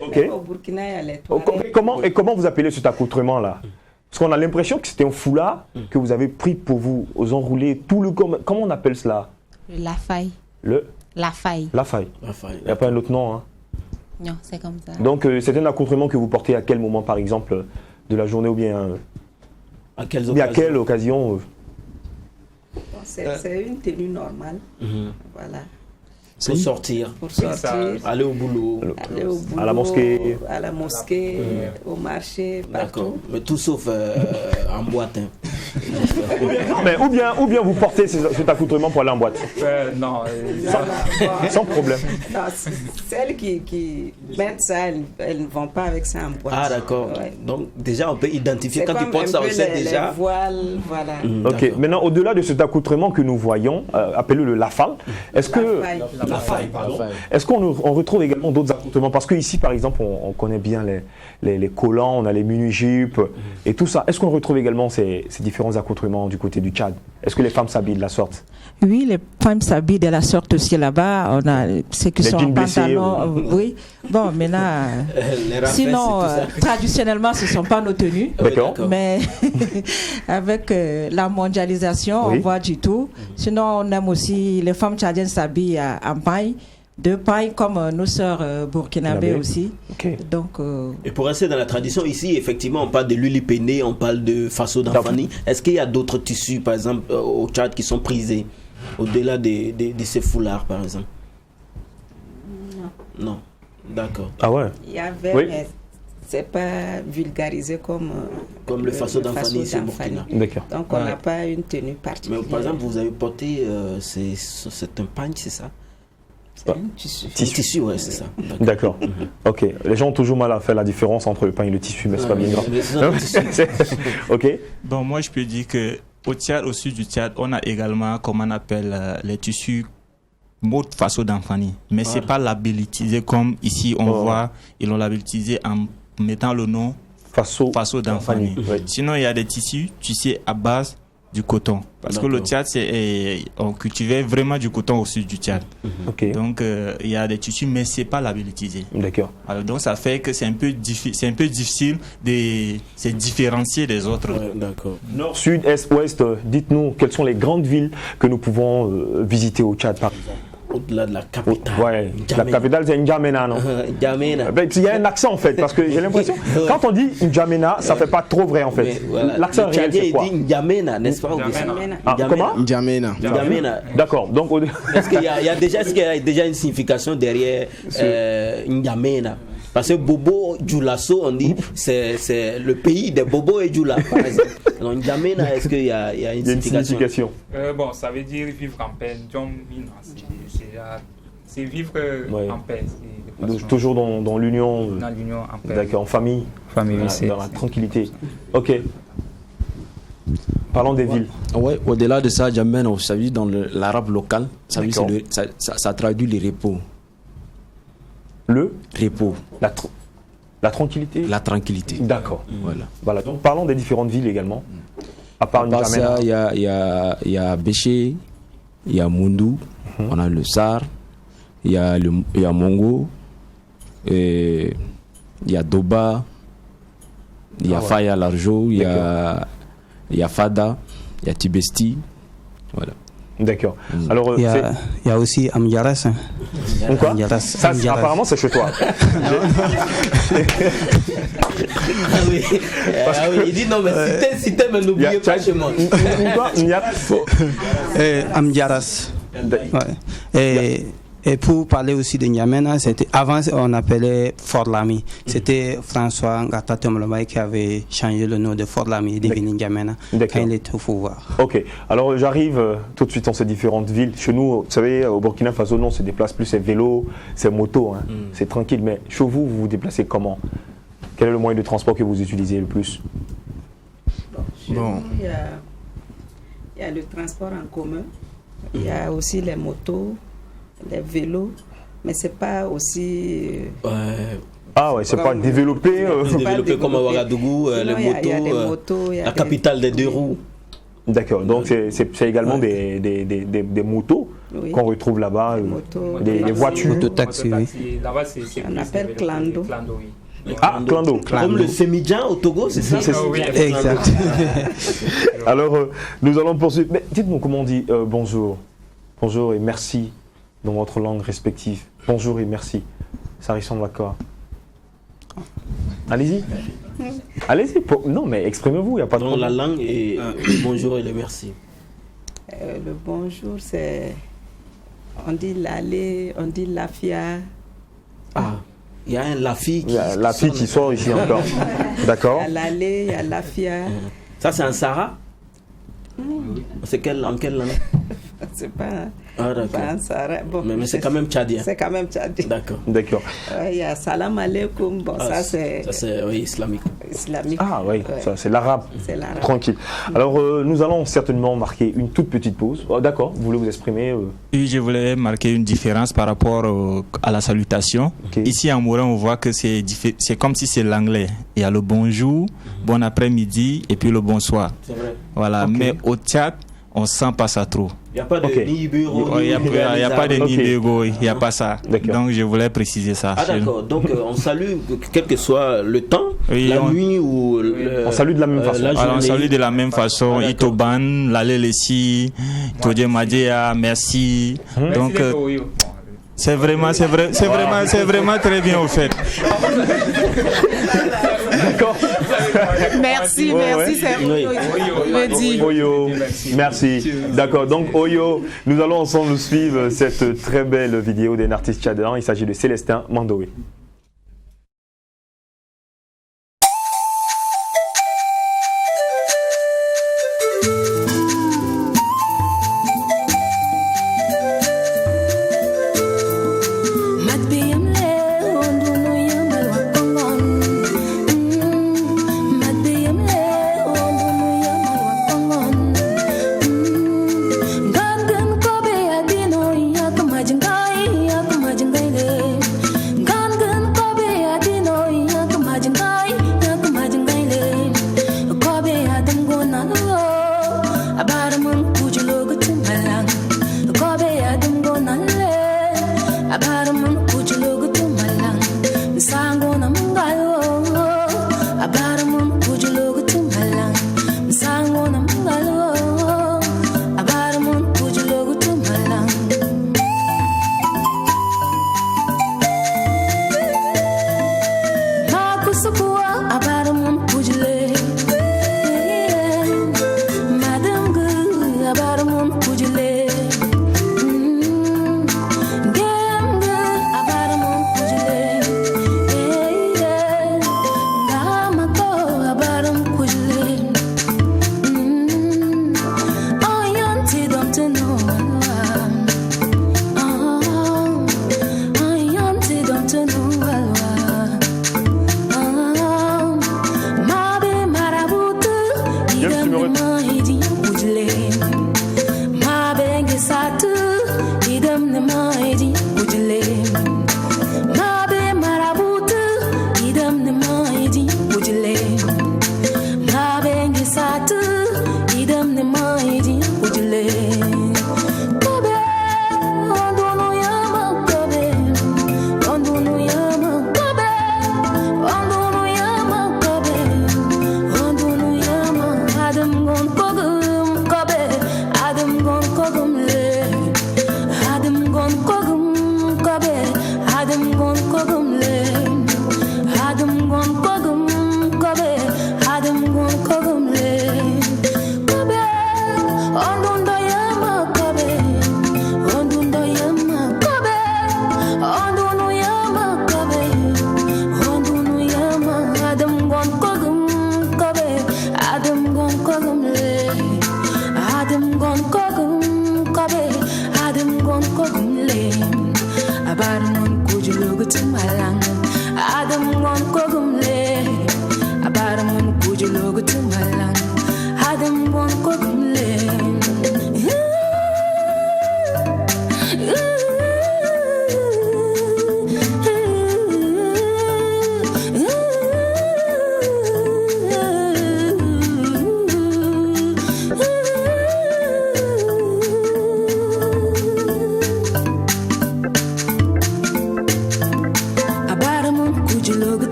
Ok. Au Burkina, il y a les toilettes. Comment vous appelez cet accoutrement-là? Parce qu'on a l'impression que c'était un foulard que vous avez pris pour vous enrouler tout le corps. Comment on appelle cela? La faille. La faille. Il n'y a pas un autre nom, hein? Non, c'est comme ça. Donc, c'est un accoutrement que vous portez à quel moment, par exemple, de la journée ou bien à quelle occasion C'est une tenue normale. Voilà. Pour sortir, aller au boulot, à la mosquée, au marché, partout. Mais tout sauf en boîte. Hein. Mais ou bien vous portez cet accoutrement pour aller en boîte. Non. Sans problème. Non, celles qui mettent ça, elles ne vont pas avec ça en boîte. Ah d'accord. Ouais. Donc déjà on peut identifier quand tu portes ça aussi déjà. Les voiles, voilà. Ok. Maintenant au-delà de cet accoutrement que nous voyons, appelé le lafal, est-ce que est-ce qu'on retrouve également d'autres accoutrements? Parce qu'ici, par exemple, on connaît bien les collants, on a les mini-jupes et tout ça. Est-ce qu'on retrouve également ces différents accoutrements du côté du Tchad? Est-ce que les femmes s'habillent de la sorte? Oui, les femmes s'habillent de la sorte aussi là-bas. On a ceux qui sont en pantalon. Oui. Bon, maintenant, sinon, traditionnellement, ce ne sont pas nos tenues. D'accord. Mais avec la mondialisation, on voit du tout. Sinon, on aime aussi, les femmes tchadiennes s'habillent en paille. de paille comme nos sœurs burkinabés aussi. Donc, et pour rester dans la tradition, ici, effectivement, on parle de l'ulipéné, on parle de faso d'Anfani. Est-ce qu'il y a d'autres tissus, par exemple, au Tchad, qui sont prisés au-delà de ces foulards, par exemple? Non. D'accord. Ah ouais. Il y avait, mais c'est pas vulgarisé comme le faso d'Anfani, c'est Burkina. D'accord. Donc on n'a pas une tenue particulière. Mais par exemple, vous avez porté, c'est un pagne, c'est ça? C'est un tissu. Tissu, ouais, c'est ça. D'accord. Ok. Les gens ont toujours mal à faire la différence entre le pain et le tissu, mais c'est pas bien grave. Ok. Bon, moi, je peux dire que au Tchad, au sud du Tchad, on a également, comme on appelle, les tissus mode faso d'Anfani. Mais c'est pas labellisé comme ici, on voit, ils l'ont labellisé en mettant le nom faso d'Anfani. Sinon, il y a des tissus à base du coton. Parce que le Tchad, on cultivait vraiment du coton au sud du Tchad. Donc, il y a des tissus, mais c'est pas labellisé. D'accord. Alors, donc, ça fait que c'est un peu difficile de se différencier des autres. D'accord. Nord, sud, est, ouest, dites-nous quelles sont les grandes villes que nous pouvons visiter au Tchad, par exemple. Au-delà de la capitale. Ouais, la capitale c'est N'Djamena, non? N'Djamena. Il y a un accent en fait, parce que j'ai l'impression, quand on dit N'Djamena, ça fait pas trop vrai en fait. Voilà. L'accent réel c'est quoi? Il dit N'Djamena, n'est-ce pas? Comment? N'Djamena. D'accord, donc... Est-ce qu'il y a déjà une signification derrière N'Djamena? Parce que Bobo Djoulasso, on dit, c'est le pays des Bobo et Djoula, par exemple. Donc, N'Djamena, est-ce qu'il y a une signification? Bon, ça veut dire vivre en paix. C'est vivre en paix. Toujours dans l'union. Dans l'union, en paix. D'accord, en famille. Dans la tranquillité. Ok. Parlons des villes. Ouais, au-delà de ça, N'Djamena, ça veut dire dans l'arabe local, ça traduit le repos. Le repos. La tranquillité. La tranquillité. D'accord. Voilà. Donc parlons des différentes villes également. À part ça, il y a Béché, il y a Moundou, on a le Sar, il y a Mongo, il y a Doba, il y a Faya Larjo, il y a Fada, il y a Tibesti. Voilà. D'accord. Alors, il y a aussi Amdiaras. Quoi? Ça, apparemment, c'est chez toi. Il dit non, mais citez, mais n'oubliez pas chez moi. Amdiaras. Et pour parler aussi de N'Djamena, avant on appelait Fort Lamy. C'était François Ngata Tomlomay qui avait changé le nom de Fort Lamy et devenu N'Djamena quand il était au pouvoir. Ok, alors j'arrive tout de suite dans ces différentes villes. Chez nous, vous savez, au Burkina Faso, on se déplace plus, c'est vélo, c'est moto, hein. C'est tranquille. Mais chez vous, vous vous déplacez comment? Quel est le moyen de transport que vous utilisez le plus? Chez nous, il y a le transport en commun, il y a aussi les motos, les vélos, mais c'est pas aussi... Ah ouais, c'est pas développé. Développé comme à Ouagadougou, les motos, la capitale des deux roues. D'accord, donc c'est également des motos qu'on retrouve là-bas, des voitures. Mototaxi, oui. Là-bas, on appelle Clando. Ah, Clando. Comme le Sémidjan au Togo, c'est ça? Oui, exact. Alors, nous allons poursuivre. Mais dites-nous comment on dit bonjour. Bonjour et merci dans votre langue respective. Bonjour et merci. Ça ressemble à quoi? Allez-y. Allez-y. Non, mais exprimez-vous, il n'y a pas de problème. La langue est bonjour et le merci. Le bonjour, c'est... On dit l'aller, on dit lafia. Ah, il y a un lafi qui... Il y a lafi qui sort ici encore. D'accord. Il y a l'aller, il y a lafia. Ça, c'est un Sahara? C'est en quelle langue? C'est pas... Ah, d'accord. Bon, mais c'est quand même tchadien. C'est quand même tchadien. D'accord. Il y a salam alaikum. Bon, ça c'est islamique. Ah oui, ça c'est l'arabe. C'est l'arabe. Tranquille. Alors nous allons certainement marquer une toute petite pause. Oh, d'accord, vous voulez vous exprimer Oui, je voulais marquer une différence par rapport à la salutation. Okay. Ici en Moura, on voit que c'est comme si c'est l'anglais. Il y a le bonjour, bon après-midi et puis le bonsoir. C'est vrai. Voilà, okay. Mais au Tchad, on sent pas ça trop. Il n'y a pas de Nibéro. Il n'y a pas de Nibéro, il n'y a pas ça. Donc je voulais préciser ça. Ah d'accord, donc on salue quel que soit le temps, la nuit ou on salue de la même façon. Alors, on salue de la même façon. Itoban, Lalelesi, Todje Madjea, merci. Donc C'est vraiment très bien au fait. D'accord. Merci, c'est Oyo. Merci. D'accord, donc Oyo, nous allons ensemble suivre cette très belle vidéo d'un artiste tchadien. Il s'agit de Célestin Mandoé.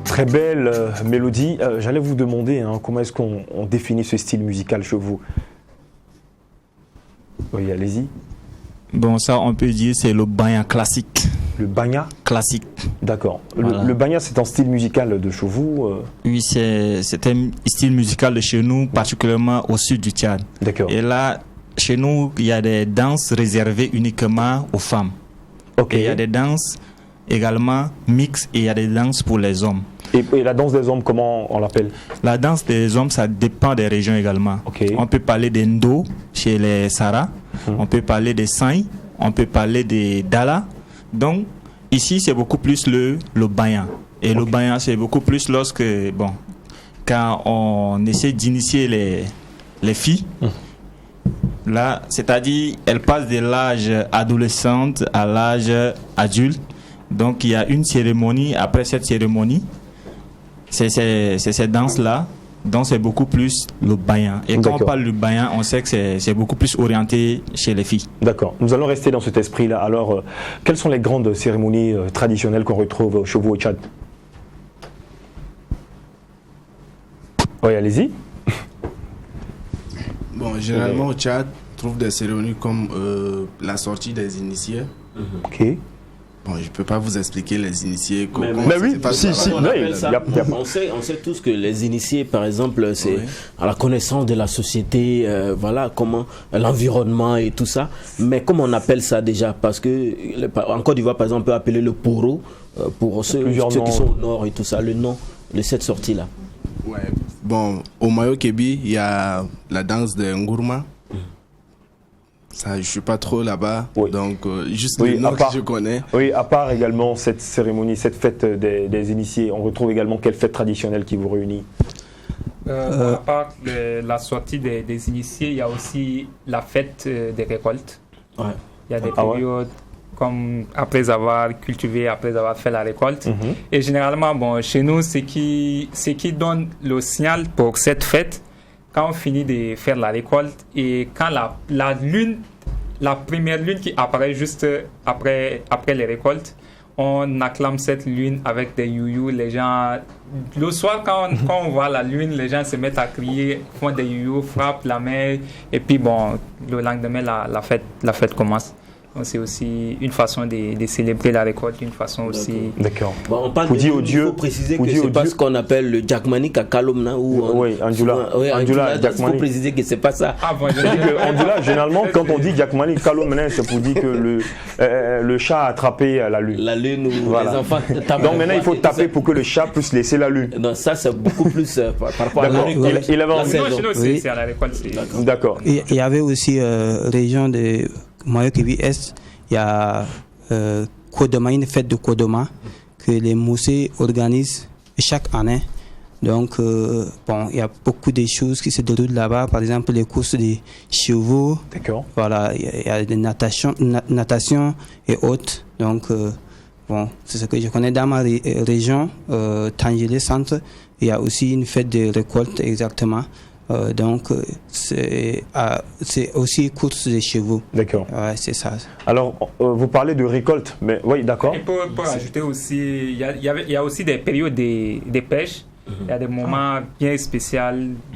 Très belle mélodie. J'allais vous demander comment est-ce qu'on définit ce style musical chez vous. Oui, allez-y. Bon, ça, on peut dire c'est le banya classique. Le banya classique. D'accord. Voilà. Le banya, c'est un style musical de chez vous Oui, c'est un style musical de chez nous, particulièrement au sud du Tchad. D'accord. Et là, chez nous, il y a des danses réservées uniquement aux femmes. Ok. Et il y a des danses également mixtes et il y a des danses pour les hommes. Et la danse des hommes, comment on l'appelle? La danse des hommes, ça dépend des régions également. Okay. On peut parler des Ndo chez les Sara, on peut parler des Saï, on peut parler des Dala. Donc, ici, c'est beaucoup plus le banya. Et le banya, c'est beaucoup plus lorsque, quand on essaie d'initier les filles, là, c'est-à-dire, elles passent de l'âge adolescente à l'âge adulte. Donc, il y a une cérémonie. Après cette cérémonie, c'est cette danse-là Donc c'est beaucoup plus le bayan. Et quand on parle du bayan, on sait que c'est beaucoup plus orienté chez les filles. D'accord. Nous allons rester dans cet esprit-là. Alors, quelles sont les grandes cérémonies traditionnelles qu'on retrouve chez vous au Tchad? Oui, allez-y. Bon, généralement au Tchad, on trouve des cérémonies comme la sortie des initiés. Ok. Bon, je ne peux pas vous expliquer les initiés. Mais oui, on sait tous que les initiés, par exemple, c'est à la connaissance de la société, voilà, comment l'environnement et tout ça. Mais comment on appelle ça déjà? Parce que en Côte d'Ivoire, par exemple, on peut appeler le poro pour ceux qui sont au nord et tout ça, le nom de cette sortie-là. Ouais. Bon, au Mayo-Kébi, il y a la danse de Ngourma. Ça, je ne suis pas trop là-bas, donc juste le nom que je connais. Oui, à part également cette cérémonie, cette fête des initiés, on retrouve également quelle fête traditionnelle qui vous réunit? À part la sortie des initiés, il y a aussi la fête des récoltes. Ouais. Il y a des périodes comme après avoir cultivé, après avoir fait la récolte. Et généralement, bon, chez nous, ce qui donne le signal pour cette fête, quand on finit de faire la récolte et quand la première lune qui apparaît juste après les récoltes, on acclame cette lune avec des youyou. Les gens, le soir quand on voit la lune, les gens se mettent à crier, font des youyou, frappent la main et puis bon, le lendemain la fête commence. Donc c'est aussi une façon de célébrer la récolte, une façon aussi... D'accord. Bon, on parle il faut préciser que c'est pas ce qu'on appelle le Jackmani Kakalomna ou... Oui, Andjula. Il faut préciser que c'est pas ça. Ah, bon, Andjula, généralement, quand on dit Jackmani Kalomna, c'est pour dire que le chat a attrapé la lune. La lune ou les enfants... Donc maintenant, il faut taper pour que le chat puisse laisser la lune. Non, ça, c'est beaucoup plus par rapport à la récolte. Il avait envie... C'est à la récolte. D'accord. Il y avait aussi région de... Mayo-Kébi Est, il y a Kodoma, une fête de Kodoma que les Moussés organisent chaque année. Donc, bon, il y a beaucoup de choses qui se déroulent là-bas. Par exemple, les courses des chevaux. D'accord. Voilà, il y a des natation et autres. Donc, bon, c'est ce que je connais dans ma région, Tangélé Centre. Il y a aussi une fête de récolte exactement. Donc, c'est aussi course des chevaux. D'accord. Ouais, c'est ça. Alors, vous parlez de récolte, mais oui, d'accord. Et pour ajouter aussi, il y a aussi des périodes de pêche. Il y a des moments bien spéciaux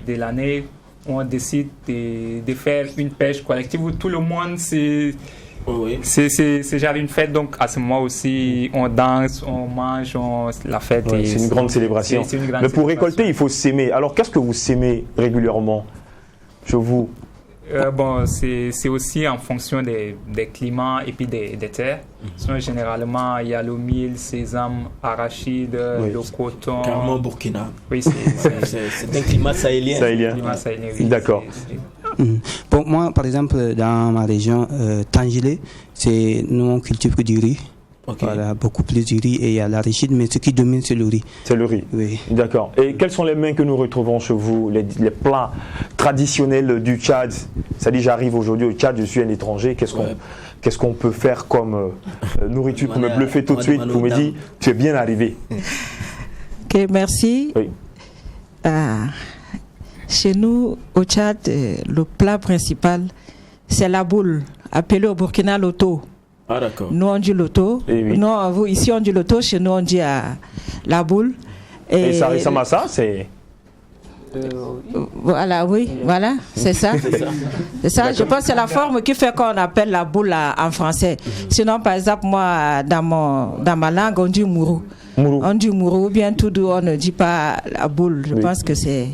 de l'année où on décide de faire une pêche collective où tout le monde c'est genre une fête, donc à ce moment aussi on danse, on mange, la fête. C'est une grande célébration. Mais pour récolter, il faut s'aimer. Alors qu'est-ce que vous s'aimez régulièrement chez vous? Bon, c'est aussi en fonction des climats et puis des terres. Sinon, généralement, il y a le mil, sésame, arachide, le coton. Carrément Burkina. Oui, c'est un climat sahélien. Oui. D'accord. Bon, moi, par exemple, dans ma région, Tangélé, nous on cultive que du riz. Voilà, beaucoup plus du riz et il y a l'arachide, mais ce qui domine, c'est le riz. C'est le riz. Oui. D'accord. Et quels sont les mets que nous retrouvons chez vous, les plats traditionnels du Tchad? C'est-à-dire, j'arrive aujourd'hui au Tchad, je suis un étranger, qu'est-ce qu'on peut faire comme nourriture pour me bluffer tout de suite, pour me dire, tu es bien arrivé? Ok, merci. Oui. Chez nous, au Tchad, le plat principal, c'est la boule, appelée au Burkina loto. Ah, d'accord. Nous, on dit loto. Oui. Non, vous, ici, on dit loto. Chez nous, on dit la boule. Et ça ressemble à ça, c'est... Voilà, oui, voilà, c'est ça. C'est ça. Je pense que c'est la forme qui fait qu'on appelle la boule en français. Sinon, par exemple, moi, dans ma langue, on dit mourou. On dit mourou, ou bien tout doux, on ne dit pas la boule. Je pense que c'est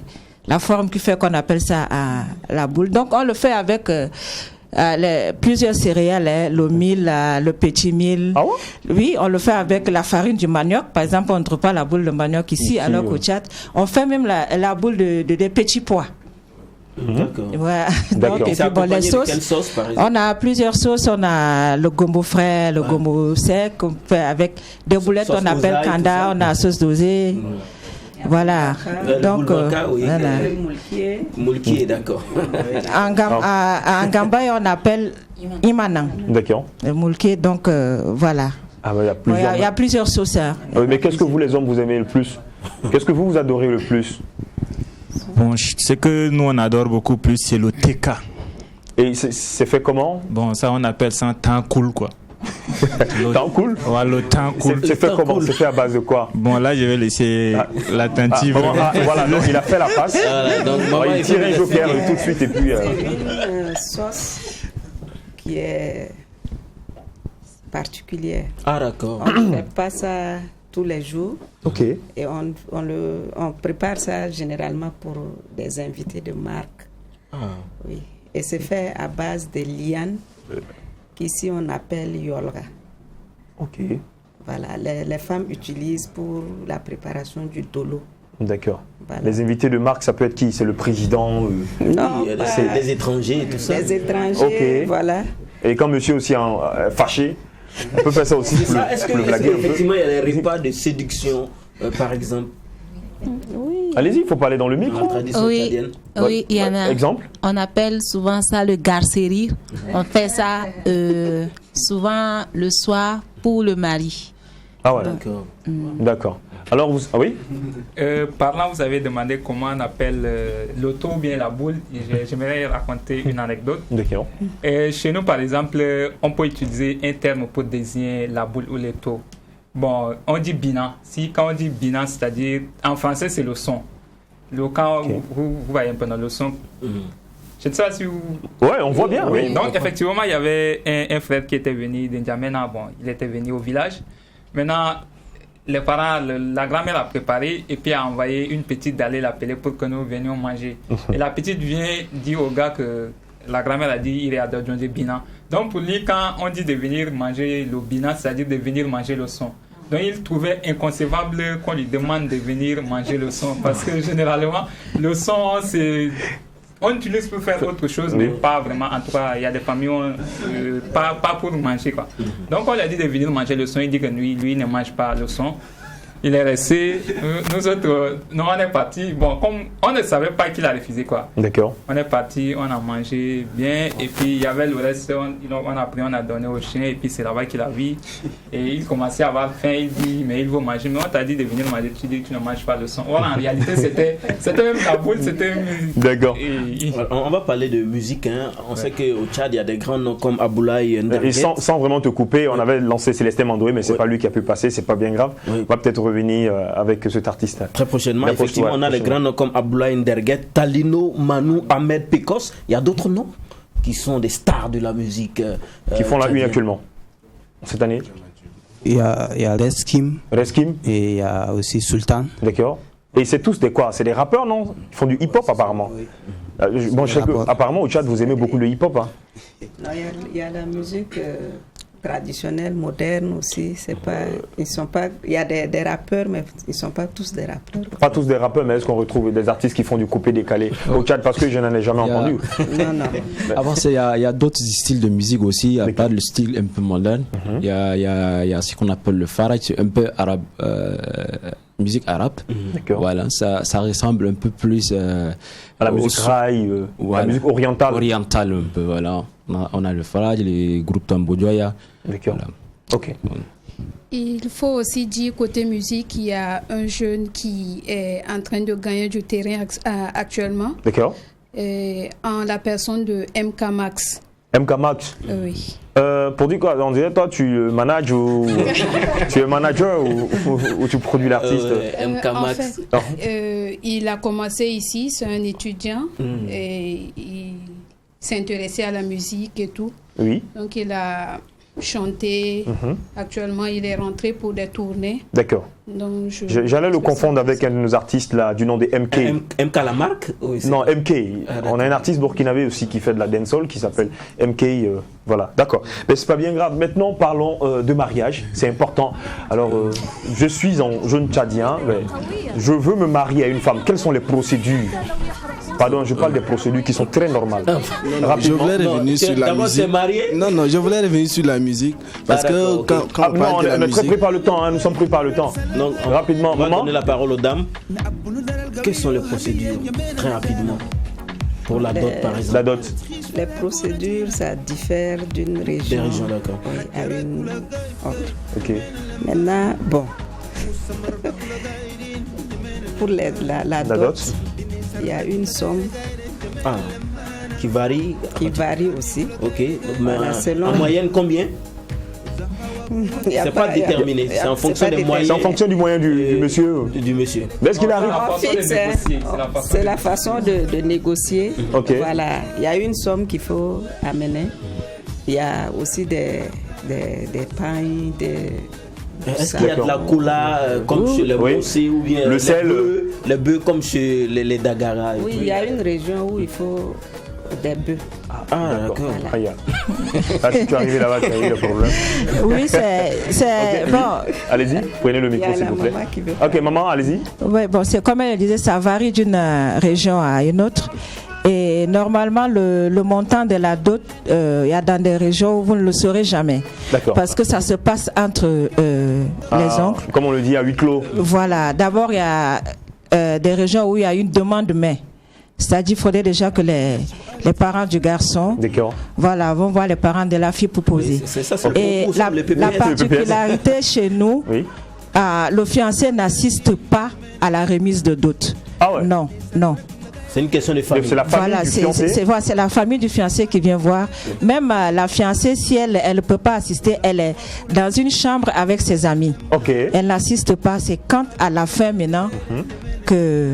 la forme qui fait qu'on appelle ça la boule. Donc, on le fait avec... plusieurs céréales, le mil, le petit mil. Ah ouais? Oui, on le fait avec la farine du manioc. Par exemple, on ne trouve pas la boule de manioc ici alors qu'au Tchad, on fait même la boule des petits pois. D'accord. Ouais. D'accord. Donc, et puis, bon, les sauces, quelle sauce, par exemple? on a plusieurs sauces. On a le gombo frais, le gombo sec. On fait avec des boulettes, sauce on appelle kanda, on a sauce dosée. Voilà. Donc, voilà. Moulkié, d'accord. En Gambay, on appelle imanang. D'accord. Le moulkié, donc voilà. Ah, bah, il y a plusieurs sauces. Hein. Mais qu'est-ce que vous, les hommes, vous aimez le plus? Qu'est-ce que vous adorez le plus? Bon, ce que nous on adore beaucoup plus, c'est le TK. Et c'est fait comment? Bon, ça on appelle ça un temps cool, quoi. Temps cool? Ouais, le temps cool. C'est fait comment? C'est fait à base de quoi? Bon, là je vais laisser l'attentive. Voilà, donc il a fait la passe. Donc, il tire un joker tout de suite et puis. C'est une sauce qui est particulière. Ah, d'accord. On ne fait pas ça tous les jours. Ok. Et on prépare ça généralement pour des invités de marque. Ah. Oui. Et c'est fait à base de lianes qu'ici on appelle yolga. Ok. Voilà, les femmes utilisent pour la préparation du dolo. D'accord. Voilà. Les invités de marque, ça peut être qui? C'est le président? Non, c'est les étrangers et tout ça. Les étrangers, ok. voilà. Et quand monsieur aussi est fâché, on peut faire ça aussi pour le blaguer un peu. Effectivement, il y a des repas de séduction, par exemple. Oui. Allez-y, il faut parler dans le micro. Oui, oui, il y en a. Exemple? On appelle souvent ça le garcerie. On fait ça souvent le soir pour le mari. Ah ouais. D'accord. D'accord. Alors, ah oui? Parlant, vous avez demandé comment on appelle l'auto ou bien la boule. J'aimerais raconter une anecdote. D'accord. Chez nous, par exemple, on peut utiliser un terme pour désigner la boule ou l'auto. Bon, on dit binan. Quand on dit binan, c'est-à-dire, en français, c'est le son. Quand vous voyez un peu dans le son. Je ne sais pas si vous... Ouais, on voit bien. Oui. Oui. Donc, effectivement, il y avait un frère qui était venu d'Indiamena. Bon, il était venu au village. Maintenant, les parents, la grand-mère a préparé et puis a envoyé une petite d'aller l'appeler pour que nous venions manger. Et la petite vient dire au gars que la grand-mère a dit il est à manger binan. Donc pour lui, quand on dit de venir manger le binan, c'est-à-dire de venir manger le son. Donc il trouvait inconcevable qu'on lui demande de venir manger le son parce que généralement le son c'est... On utilise pour faire autre chose, mais pas vraiment. En tout cas, il y a des familles pas pour manger, quoi. Donc, on lui a dit de venir manger le son. Il dit que lui ne mange pas le son. Il est resté. Nous autres, nous, on est partis. Bon, comme on ne savait pas qu'il a refusé, quoi. D'accord. On est partis, on a mangé bien. Et puis, il y avait le reste. On a pris, on a donné au chien. Et puis, c'est là-bas qu'il a vu. Et il commençait à avoir faim. Il dit, mais il veut manger. Mais on t'a dit de venir manger. Tu dis que tu ne manges pas le son. Voilà, en réalité, c'était même la boule. C'était... D'accord. On va parler de musique. Hein. On sait qu'au Tchad, il y a des grands noms comme Aboulaye Nderguet. Et sans vraiment te couper, on avait lancé Célestin Mandoué, mais c'est pas lui qui a pu passer. C'est pas bien grave. On va peut-être revenir avec cet artiste. Très prochainement, effectivement, on a les grands noms comme Aboulaye Nderguet, Talino, Manu, Ahmed Pecos. Il y a d'autres noms qui sont des stars de la musique. Qui font la une actuellement, cette année. Il y a Reskim. Reskim. Et il y a aussi Sultan. D'accord. Et c'est tous des quoi? C'est des rappeurs, non? Ils font du hip-hop apparemment. Bon, je sais que apparemment au Tchad, vous aimez beaucoup le hip-hop. Hein. Non, il y a la musique traditionnelle, moderne aussi. C'est pas, ils sont pas. Il y a des rappeurs, mais ils sont pas tous des rappeurs. Pas tous des rappeurs, mais est-ce qu'on retrouve des artistes qui font du coupé-décalé au Tchad? Parce que je n'en ai jamais entendu. Non. Avant, il y a d'autres styles de musique aussi. À part le style un peu moderne, il y a ce qu'on appelle le faraj, c'est un peu arabe. Musique arabe, voilà, ça ressemble un peu plus à la musique raï, la musique orientale. Orientale un peu, voilà. On a le faraj, les groupes Tambodjoya. D'accord. Voilà. Ok. Il faut aussi dire côté musique, il y a un jeune qui est en train de gagner du terrain actuellement. D'accord. En la personne de MK Max. MK Max. Oui. Pour dire quoi, on dirait toi tu manages ou tu es manager ou tu produis l'artiste. MK Max. En fait, il a commencé ici, c'est un étudiant et il s'intéressait à la musique et tout. Oui. Donc il a chanté. Actuellement, il est rentré pour des tournées. D'accord. J'allais le confondre avec un de nos artistes là, du nom de MK. MK la marque? Non, MK. On a un artiste burkinabé aussi qui fait de la dancehall qui s'appelle MK. Voilà, d'accord. Mais c'est pas bien grave. Maintenant, parlons de mariage. C'est important. Alors, je suis un jeune Tchadien. Je veux me marier à une femme. Quelles sont les procédures? Pardon, je parle des procédures qui sont très normales. Je voulais revenir sur la musique. Non, je voulais revenir sur la musique. Parce que quand on parle de la musique... très pris par le temps, hein, nous sommes pris par le temps. Donc, rapidement, on va donner la parole aux dames. Quelles sont les procédures? Très rapidement. Pour la dot, par exemple. La dot. Les procédures, ça diffère d'une région à une autre. Ok. Maintenant, bon. Pour la dot, il y a une somme. Ah, qui varie. Qui varie aussi. Ok, mais Voilà, en moyenne combien? C'est pas déterminé, c'est en fonction des moyens. C'est en fonction du moyen du monsieur. Du monsieur. Mais est-ce qu'il arrive? C'est la façon de négocier. Ok. Voilà, il y a une somme qu'il faut amener. Il y a aussi des pains, Est-ce qu'il y a de la cola comme chez les Bossé ou bien le sel, les bœufs comme chez les Dagara? Oui, il y a une région où il faut des bœufs. Ah, d'accord. Voilà. Si tu es arrivé là-bas, tu as eu le problème. Oui, c'est bon. Allez-y, prenez le micro s'il vous plaît. Ok, maman, allez-y. Oui, bon, c'est comme elle disait, ça varie d'une région à une autre. Et normalement, le montant de la dot, il y a dans des régions où vous ne le saurez jamais. D'accord. Parce que ça se passe entre les oncles. Comme on le dit, à huis clos. Voilà. D'abord, il y a des régions où il y a une demande mais. C'est-à-dire qu'il faudrait déjà que les parents du garçon vont voir les parents de la fille pour poser. Oui, c'est ça, et la particularité chez nous, le fiancé n'assiste pas à la remise de dot. Ah ouais. Non. C'est une question de famille. C'est la famille du fiancé. C'est la famille du fiancé qui vient voir. Même la fiancée, si elle ne peut pas assister, elle est dans une chambre avec ses amis. Elle n'assiste pas. C'est quand à la fin maintenant que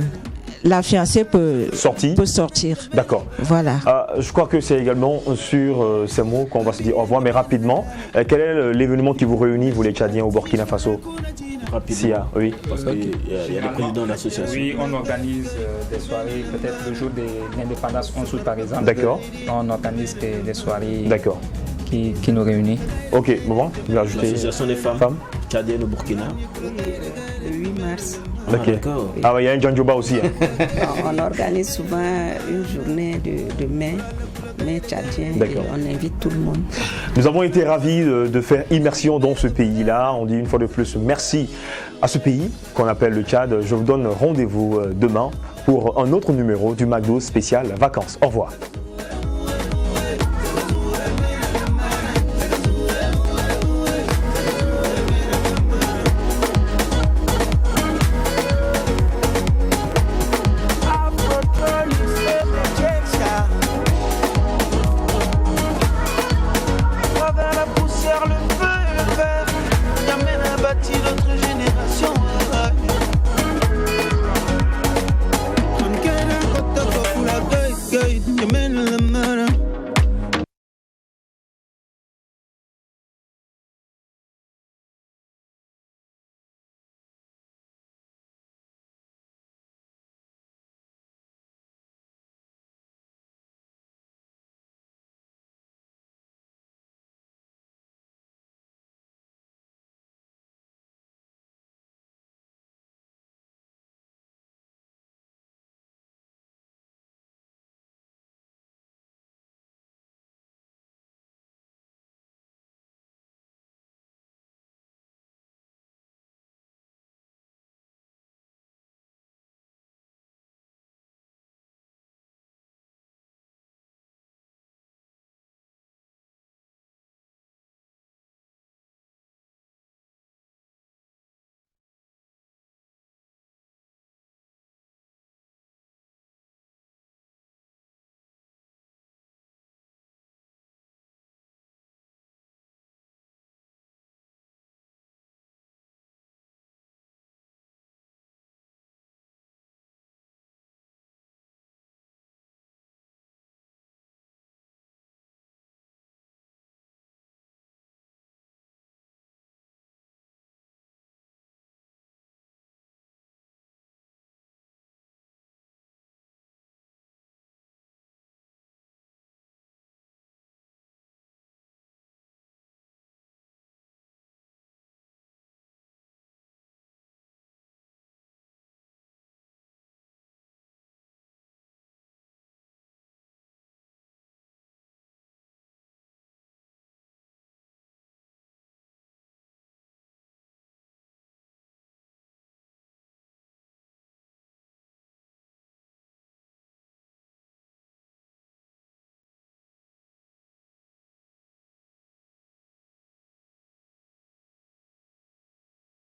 la fiancée peut sortir. D'accord. Voilà. Je crois que c'est également sur ces mots qu'on va se dire au revoir, mais rapidement. Quel est l'événement qui vous réunit, vous les Tchadiens, au Burkina Faso? Rapidement. Oui. Parce qu'il y a le président de l'association. Oui, on organise des soirées, peut-être le jour de l'indépendance 11 août par exemple. D'accord. On organise des soirées qui nous réunissent. Ok, bon, je vais ajouter. L'association des femmes tchadiennes au Burkina. Le 8 mars. D'accord. Ah ouais, il y a un Djandjoba aussi. On organise souvent une journée de mai tchadien et on invite tout le monde. Nous avons été ravis de faire immersion dans ce pays-là. On dit une fois de plus merci à ce pays qu'on appelle le Tchad. Je vous donne rendez-vous demain pour un autre numéro du McDo spécial vacances. Au revoir.